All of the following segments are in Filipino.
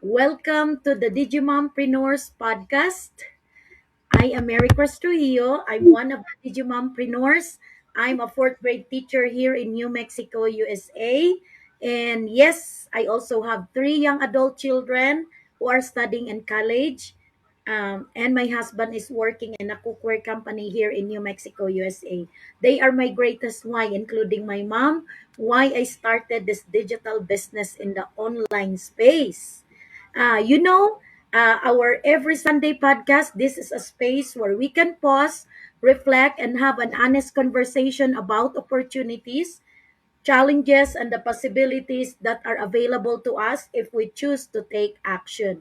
Welcome to the Digimompreneurs podcast. I am Mary Cris Trujillo. I'm one of the Digimompreneurs. I'm a fourth grade teacher here in New Mexico, USA. And yes, I also have three young adult children who are studying in college. And my husband is working in a cookware company here in New Mexico, USA. They are my greatest why, including my mom, why I started this digital business in the online space. You know, our every Sunday podcast, this is a space where we can pause, reflect, and have an honest conversation about opportunities, challenges, and the possibilities that are available to us if we choose to take action.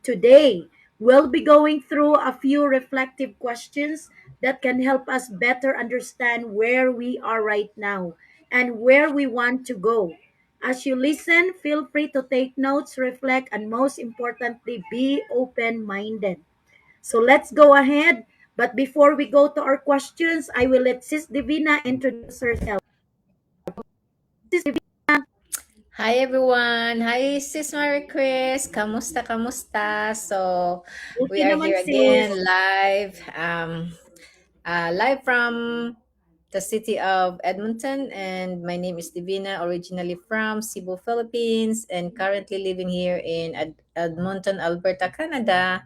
Today, we'll be going through a few reflective questions that can help us better understand where we are right now and where we want to go. As you listen, feel free to take notes, reflect, and most importantly, be open minded. So let's go ahead. But before we go to our questions, I will let Sis Divina introduce herself. Sis Divina, Hi everyone! Hi Sis Marie Chris! Kamusta, kamusta? So, okay we are naman here sis. again live from the city of Edmonton, and my name is Divina, originally from Cebu, Philippines, and currently living here in Edmonton, Alberta, Canada.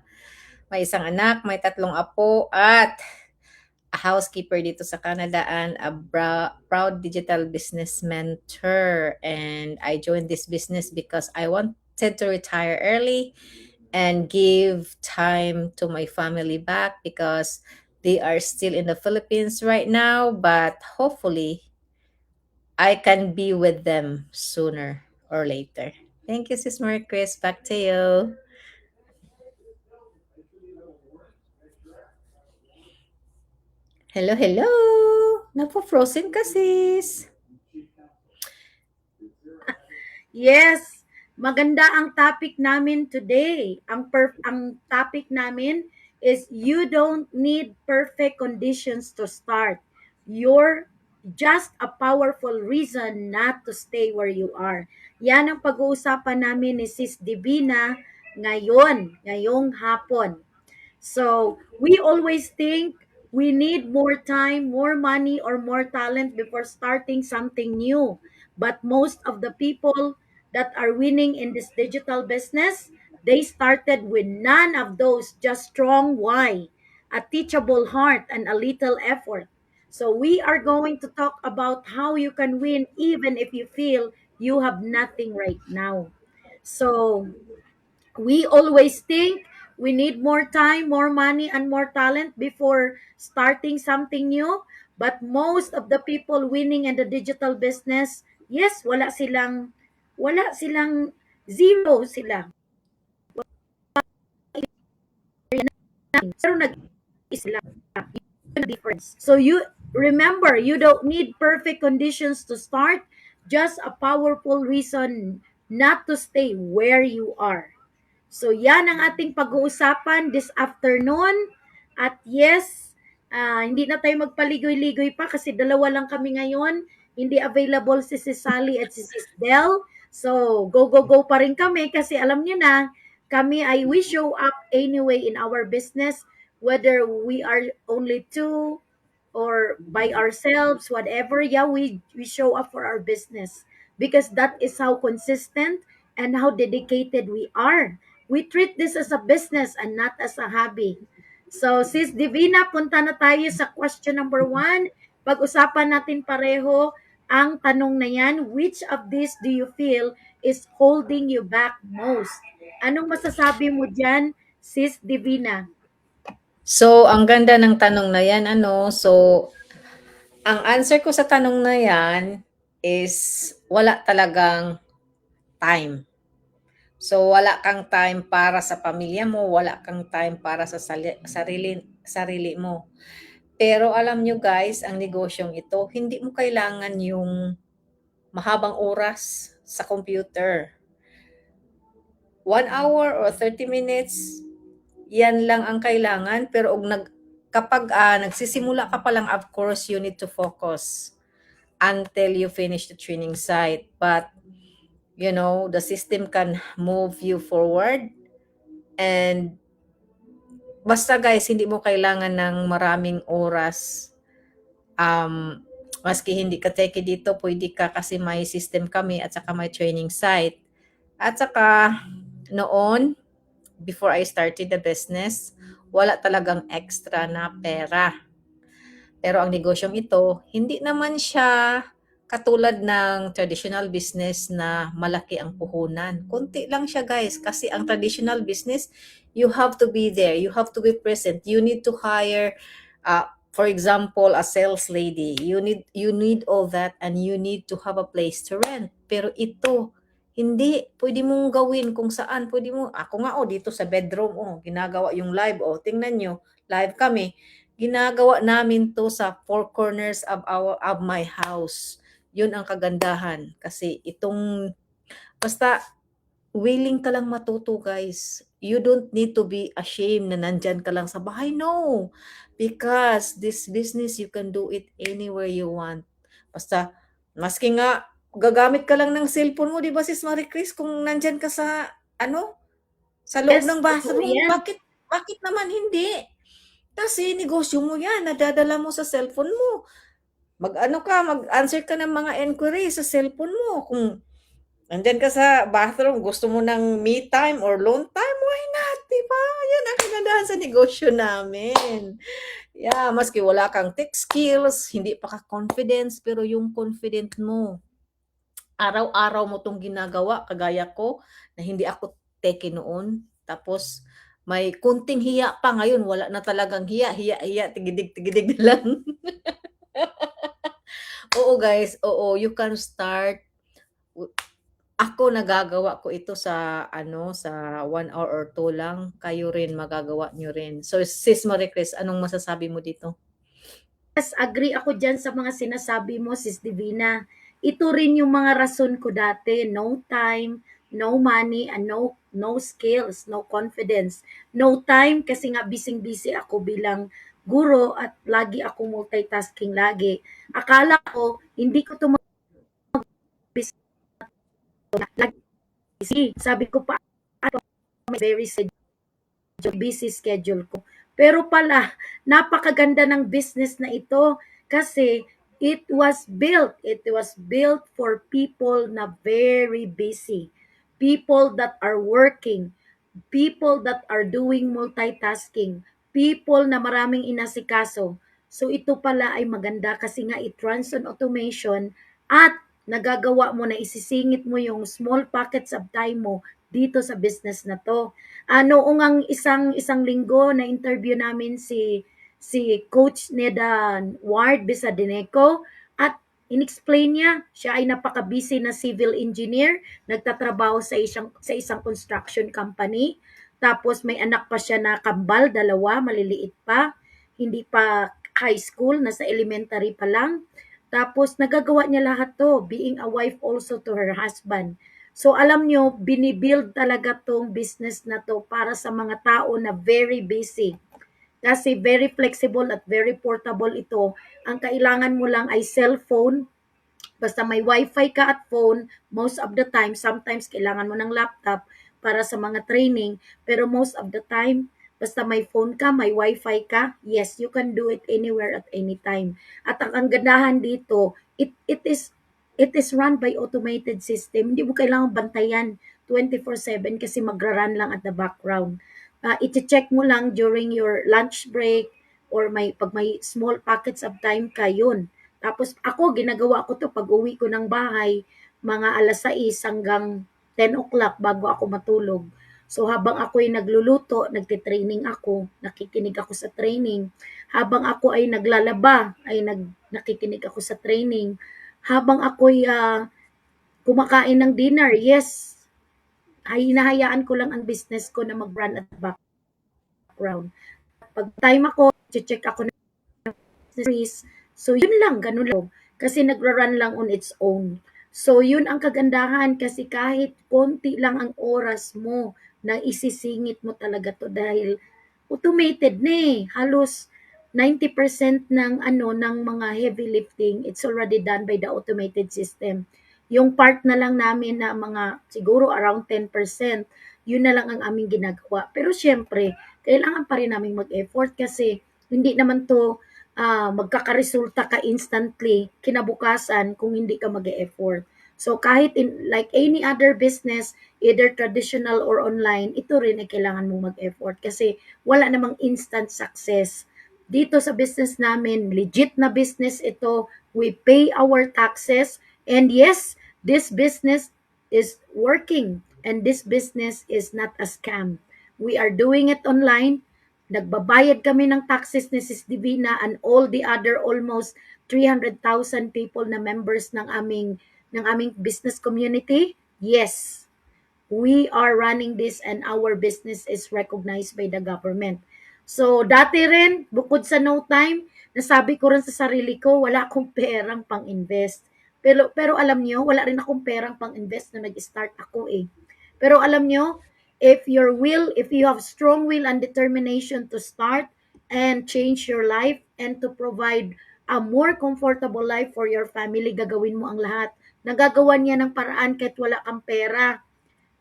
May isang anak, may tatlong apo, at a housekeeper dito sa Canada and a proud digital business mentor. And I joined this business because I wanted to retire early and give time to my family back because they are still in the Philippines right now, but hopefully I can be with them sooner or later. Thank you, Sis Marie Chris. Back to you. Hello, hello! Napo-frozen ka, sis. Yes, maganda ang topic namin today. Ang topic namin is you don't need perfect conditions to start. You're just a powerful reason not to stay where you are. Yan ang pag-uusapan namin ni Sis Divina ngayong hapon. So we always think we need more time, more money, or more talent before starting something new. But most of the people that are winning in this digital business, they started with none of those, just strong why, a teachable heart, and a little effort. So we are going to talk about how you can win even if you feel you have nothing right now. So we always think we need more time, more money, and more talent before starting something new. But most of the people winning in the digital business, yes, wala silang zero sila. Pero nag sila. Yun ang difference. So you remember, you don't need perfect conditions to start, just a powerful reason not to stay where you are. So yan ang ating pag-uusapan this afternoon. At yes, hindi na tayo magpaligoy-ligoy pa kasi dalawa lang kami ngayon. Hindi available si Sis Sally at si Sis Del. So go, go, go pa rin kami kasi alam nyo na, kami ay we show up anyway in our business whether we are only two or by ourselves, whatever. Yeah, we show up for our business because that is how consistent and how dedicated we are. We treat this as a business and not as a hobby. So, Sis Divina, punta na tayo sa question number 1. Pag-usapan natin pareho ang tanong na yan. Which of these do you feel is holding you back most? Anong masasabi mo dyan, Sis Divina? So, ang ganda ng tanong na yan, So, ang answer ko sa tanong na yan is wala talagang time. So, wala kang time para sa pamilya mo, wala kang time para sa sarili mo. Pero alam nyo guys, ang negosyong ito, hindi mo kailangan yung mahabang oras sa computer. 1 hour or 30 minutes, yan lang ang kailangan. Pero kapag nagsisimula ka pa lang, of course, you need to focus until you finish the training site. But the system can move you forward. And basta guys, hindi mo kailangan ng maraming oras. Maski hindi ka teki dito, pwede ka kasi may system kami at saka may training site. At saka noon, before I started the business, wala talagang extra na pera. Pero ang negosyong ito, hindi naman siya katulad ng traditional business na malaki ang puhunan. Konti lang siya guys, kasi ang traditional business, you have to be there, you have to be present, you need to hire, for example, a sales lady. You need all that, and you need to have a place to rent. Pero ito, hindi. Pwede mong gawin kung saan. Pwede mo, ako nga dito sa bedroom, ginagawa yung live. Tingnan nyo, live kami. Ginagawa namin to sa four corners of my house. Yun ang kagandahan. Kasi basta willing ka lang matuto guys. You don't need to be ashamed na nandyan ka lang sa bahay. No. Because this business, you can do it anywhere you want. Basta, maski nga, gagamit ka lang ng cellphone mo, di ba sis Marie Chris, kung nandyan ka sa loob Yes, ng totoo bathroom, yan. bakit naman hindi? Kasi negosyo mo yan, nadadala mo sa cellphone mo. Mag-answer ka ng mga enquiry sa cellphone mo. Kung nandyan ka sa bathroom, gusto mo ng me time or alone time, why not? Diba? Yan ang kagandahan sa negosyo namin. Yeah, maski wala kang tech skills, hindi pa ka confidence, pero yung confident mo, araw-araw mo tong ginagawa, kagaya ko, na hindi ako teke noon. Tapos, may kunting hiya pa ngayon, wala na talagang hiya, tigidig na lang. Oo guys, oo, you can start. Ako nagagawa ko ito sa 1 hour or 2 lang, kayo rin magagawa nyo rin. So sis Marie Chris, anong masasabi mo dito? Yes, agree ako dyan sa mga sinasabi mo, Sis Divina. Ito rin yung mga rason ko dati. No time, no money, and no skills, no confidence. No time kasi nga busy-busy ako bilang guro at lagi ako multitasking lagi. Akala ko, hindi ko ito lagi busy. Sabi ko pa, may very busy schedule ko. Pero pala, napakaganda ng business na ito kasi it was built for people na very busy. People that are working, people that are doing multitasking, people na maraming inasikaso. So ito pala ay maganda kasi nga it runs on automation at nagagawa mo na isisingit mo yung small pockets of time mo dito sa business na to. Noong ang isang linggo na interview namin si Coach Neda Ward Bisadeneco at inexplain niya, siya ay napaka-busy na civil engineer, nagtatrabaho sa isang construction company. Tapos may anak pa siya na kambal, dalawa, maliliit pa, hindi pa high school, nasa elementary pa lang. Tapos nagagawa niya lahat to, being a wife also to her husband. So alam nyo, binibuild talaga tong business na to para sa mga tao na very busy. Kasi very flexible at very portable ito. Ang kailangan mo lang ay cellphone. Basta may wifi ka at phone, most of the time, sometimes kailangan mo ng laptop para sa mga training, pero most of the time, basta may phone ka, may wifi ka, yes, you can do it anywhere at any time. At ang gandahan dito, it is run by automated system. Hindi mo kailangang bantayan 24/7 kasi magra-run lang at the background. I-check mo lang during your lunch break or pag may small pockets of time ka, yun. Tapos ako, ginagawa ko to pag uwi ko ng bahay, mga 6:00 hanggang 10 o'clock bago ako matulog. So habang ako'y nagluluto, nagte-training ako, nakikinig ako sa training. Habang ako ay naglalaba, nakikinig ako sa training. Habang ako'y kumakain ng dinner, yes, ay hinahayaan ko lang ang business ko na mag-run at background. Pag time ako, check ako ng series. So, yun lang, ganun lang. Kasi nagra-run lang on its own. So, yun ang kagandahan kasi kahit konti lang ang oras mo na isisingit mo talaga to dahil automated na eh. Halos 90% ng ng mga heavy lifting, it's already done by the automated system. Yung part na lang namin na mga siguro around 10%, yun na lang ang aming ginagawa. Pero siyempre, kailangan pa rin namin mag-effort kasi hindi naman to magkakaresulta ka instantly kinabukasan kung hindi ka mag-effort. So kahit like any other business, either traditional or online, ito rin ay kailangan mong mag-effort kasi wala namang instant success. Dito sa business namin, legit na business ito. We pay our taxes and yes, this business is working and this business is not a scam. We are doing it online. Nagbabayad kami ng taxes ni Sis Divina and all the other almost 300,000 people na members ng aming business community. Yes, we are running this and our business is recognized by the government. So, dati rin, bukod sa no time, nasabi ko rin sa sarili ko, wala akong perang pang-invest. Pero alam nyo, wala rin akong perang pang-invest na nag-start ako eh. Pero alam nyo, if you have strong will and determination to start and change your life and to provide a more comfortable life for your family, gagawin mo ang lahat. Nagagawa niya ng paraan kahit wala kang pera.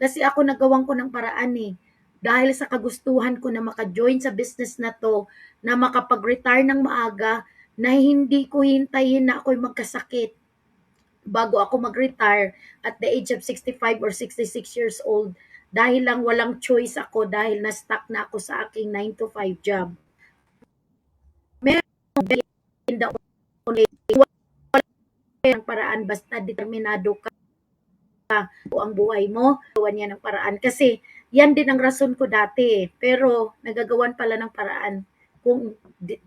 Kasi ako nagawan ko ng paraan eh. Dahil sa kagustuhan ko na maka-join sa business na to, na makapag-retire ng maaga, na hindi ko hintayin na ako'y magkasakit bago ako mag-retire at the age of 65 or 66 years old dahil lang walang choice ako dahil na-stuck na ako sa aking 9 to 5 job. Meron in the only ng paraan basta determinado ka ang buhay mo, gawan niya ng paraan. Kasi yan din ang rason ko dati. Pero nagagawan pala ng paraan kung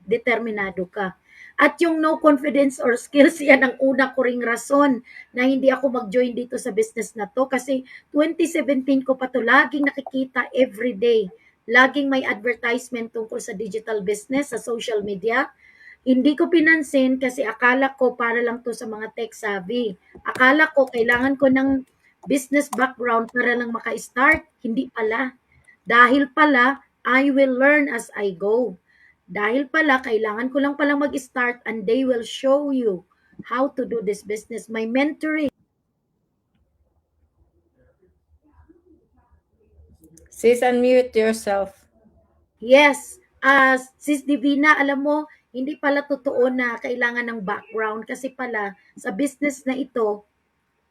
determinado ka. At yung no confidence or skills, yan ang una ko ring rason na hindi ako mag-join dito sa business na to. Kasi 2017 ko pa to laging nakikita every day. Laging may advertisement tungkol sa digital business, sa social media. Hindi ko pinansin kasi akala ko para lang to sa mga tech savvy. Akala ko kailangan ko ng business background para lang maka-start. Hindi pala. Dahil pala, I will learn as I go. Dahil pala, kailangan ko lang palang mag-start and they will show you how to do this business. My mentoring. Sis, unmute yourself. Yes, Sis Divina, alam mo, hindi pala totoo na kailangan ng background kasi pala sa business na ito,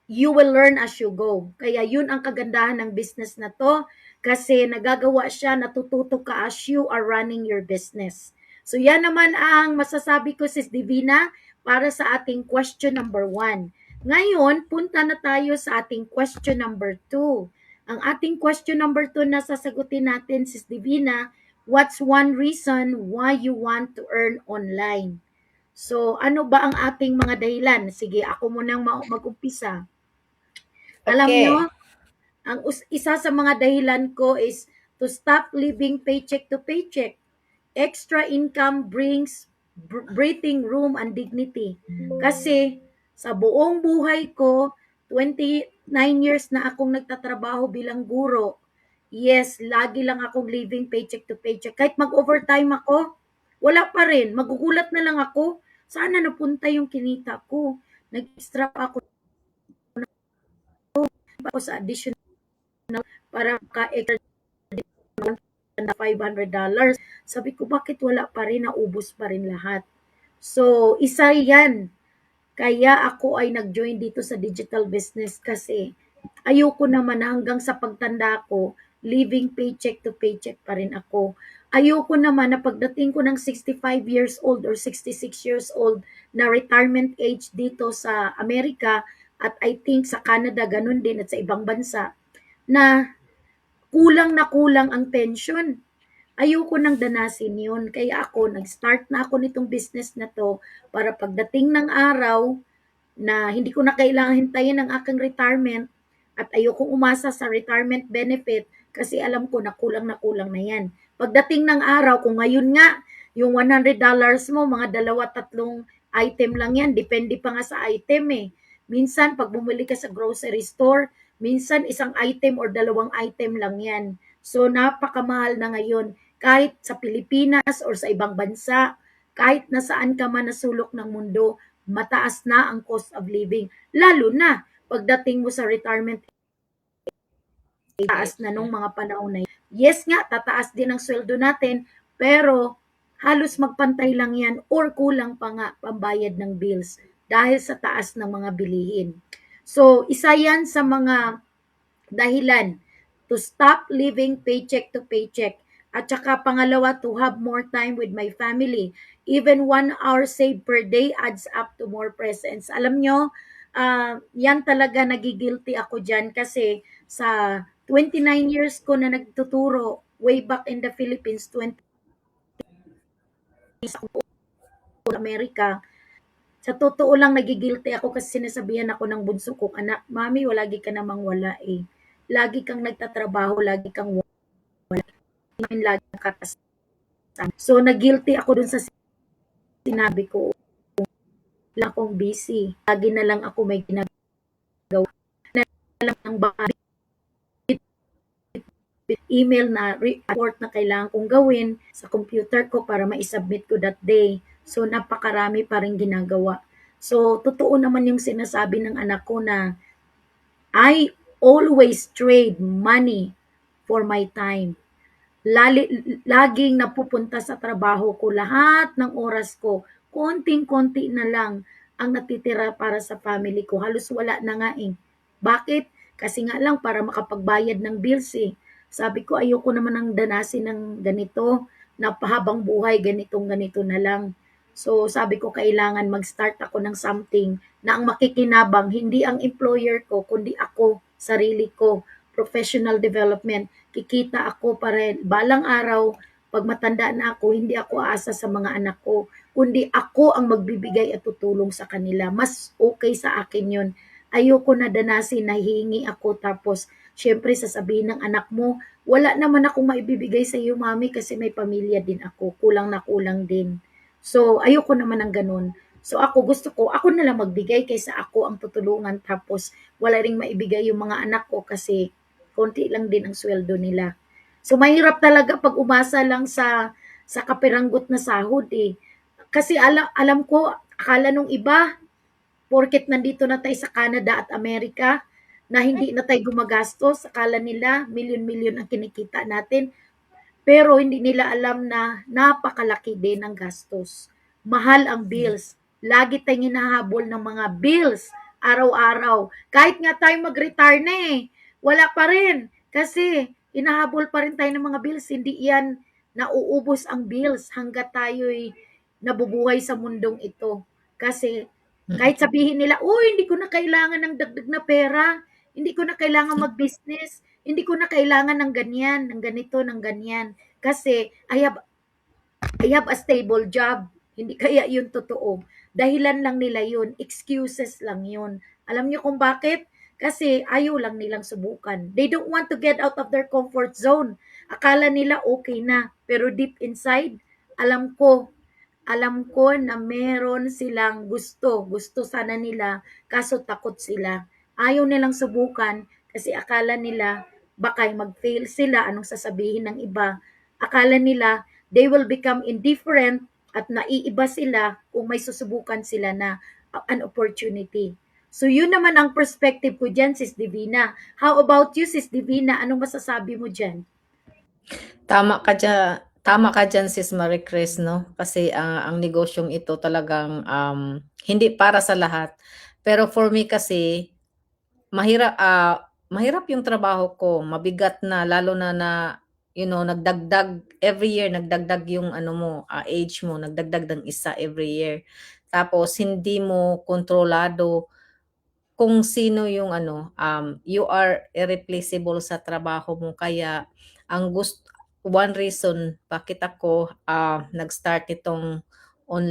you will learn as you go. Kaya yun ang kagandahan ng business na to kasi nagagawa siya, natututo ka as you are running your business. So yan naman ang masasabi ko, Sis Divina, para sa ating question number 1. Ngayon, punta na tayo sa ating question number 2. Ang ating question number 2 na sasagutin natin, Sis Divina, what's one reason why you want to earn online? So, ano ba ang ating mga dahilan? Sige, ako munang mag-umpisa. Alam nyo, Okay. ang isa sa mga dahilan ko is to stop living paycheck to paycheck. Extra income brings breathing room and dignity. Kasi sa buong buhay ko, 29 years na akong nagtatrabaho bilang guro. Yes, lagi lang akong living paycheck to paycheck. Kahit mag-overtime ako, wala pa rin. Magugulat na lang ako. Sana napunta yung kinita ko. Nag-extra pa ako sa additional para ka-extra na $500. Sabi ko, bakit wala pa rin? Naubos pa rin lahat. So, isa yan. Kaya ako ay nag-join dito sa digital business kasi ayoko naman na hanggang sa pagtanda ko, living paycheck to paycheck pa rin ako. Ayoko naman na pagdating ko ng 65 years old or 66 years old na retirement age dito sa Amerika at I think sa Canada ganun din at sa ibang bansa na kulang ang pension. Ayoko nang danasin yun. Kaya ako, nag-start na ako nitong business na to para pagdating ng araw na hindi ko na kailangan hintayin ang aking retirement at ayokong umasa sa retirement benefit kasi alam ko na kulang na yan. Pagdating ng araw, kung ngayon nga, yung $100 mo, mga dalawa, tatlong item lang yan. Depende pa nga sa item eh. Minsan, pag bumili ka sa grocery store, minsan isang item or dalawang item lang yan. So, napakamahal na ngayon. Kahit sa Pilipinas or sa ibang bansa, kahit nasaan ka man na sulok ng mundo, mataas na ang cost of living. Lalo na pagdating mo sa retirement taas na nung mga panahon na yun. Yes nga, tataas din ang sweldo natin, pero halos magpantay lang yan or kulang pa nga pambayad ng bills dahil sa taas ng mga bilihin. So, isa yan sa mga dahilan to stop living paycheck to paycheck. At saka pangalawa, to have more time with my family. Even 1 hour saved per day adds up to more presence. Alam nyo, yan talaga nagigilty ako dyan kasi sa 29 years ko na nagtuturo way back in the Philippines, 20 Amerika, sa totoo lang nagigilty ako kasi sinasabihan ako ng bunso kong anak, Mami, lagi ka namang wala eh. Lagi kang nagtatrabaho, lagi kang wala. Lagi kang katasan. So, nagilty ako dun sa sinabi ko. Lang akong busy. Lagi na lang ako may ginagawa. Na lang ang bahay. Email na report na kailangan kong gawin sa computer ko para ma-submit ko that day. So, napakarami pa rin ginagawa. So, totoo naman yung sinasabi ng anak ko na I always trade money for my time. Laging napupunta sa trabaho ko, lahat ng oras ko, konting-konti na lang ang natitira para sa family ko. Halos wala na nga eh. Bakit? Kasi nga lang para makapagbayad ng bills eh. Sabi ko ayoko naman ang danasin ng ganito, na pahabang buhay ganitong ganito na lang. So sabi ko kailangan mag-start ako ng something na ang makikinabang hindi ang employer ko kundi ako, sarili ko, professional development. Kikita ako para balang araw pag matanda na ako, hindi ako aasa sa mga anak ko, kundi ako ang magbibigay at tutulong sa kanila. Mas okay sa akin yun. Ayoko na danasin na hihingi ako tapos syempre sasabihin ng anak mo, wala naman akong maibibigay sa iyo mami kasi may pamilya din ako, kulang na kulang din. So ayoko naman ng ganun. So ako gusto ko, ako na lang magbigay kaysa ako ang tutulungan tapos wala ring maibigay yung mga anak ko kasi konti lang din ang sweldo nila. So mahirap talaga pag umasa lang sa kapiranggot na sahod eh. Kasi alam ko, akala nung iba, porket nandito na tayo sa Canada at Amerika, na hindi na tayo gumagastos, akala nila milyon-milyon ang kinikita natin. Pero hindi nila alam na napakalaki din ang gastos. Mahal ang bills. Lagi tayong hinahabol ng mga bills araw-araw. Kahit nga tayo mag-retire na eh, wala pa rin. Kasi hinahabol pa rin tayo ng mga bills. Hindi yan nauubos ang bills hanggat tayo'y nabubuhay sa mundong ito. Kasi kahit sabihin nila, uy, hindi ko na kailangan ng dagdag na pera, hindi ko na kailangan mag-business, hindi ko na kailangan ng ganyan, ng ganito, ng ganyan. Kasi I have a stable job. Hindi kaya yun totoo. Dahilan lang nila yun. Excuses lang yun. Alam niyo kung bakit? Kasi ayaw lang nilang subukan. They don't want to get out of their comfort zone. Akala nila okay na. Pero deep inside, alam ko, alam ko na meron silang gusto. Gusto sana nila, kaso takot sila. Ayaw nilang subukan kasi akala nila baka mag-fail sila, anong sasabihin ng iba. Akala nila they will become indifferent at naiiba sila kung may susubukan sila na an opportunity. So yun naman ang perspective ko dyan, Sis Divina. How about you, Sis Divina? Anong masasabi mo dyan? Tama ka diyan Sis Marie Chris 'no, kasi, ang negosyong ito talagang, hindi para sa lahat. Pero for me kasi mahirap yung trabaho ko, mabigat na lalo na nagdagdag every year nagdagdag yung ano mo, age mo, nagdagdag ng isa every year. Tapos hindi mo kontrolado kung sino yung you are irreplaceable sa trabaho mo kaya one reason bakit ako, nag-start itong online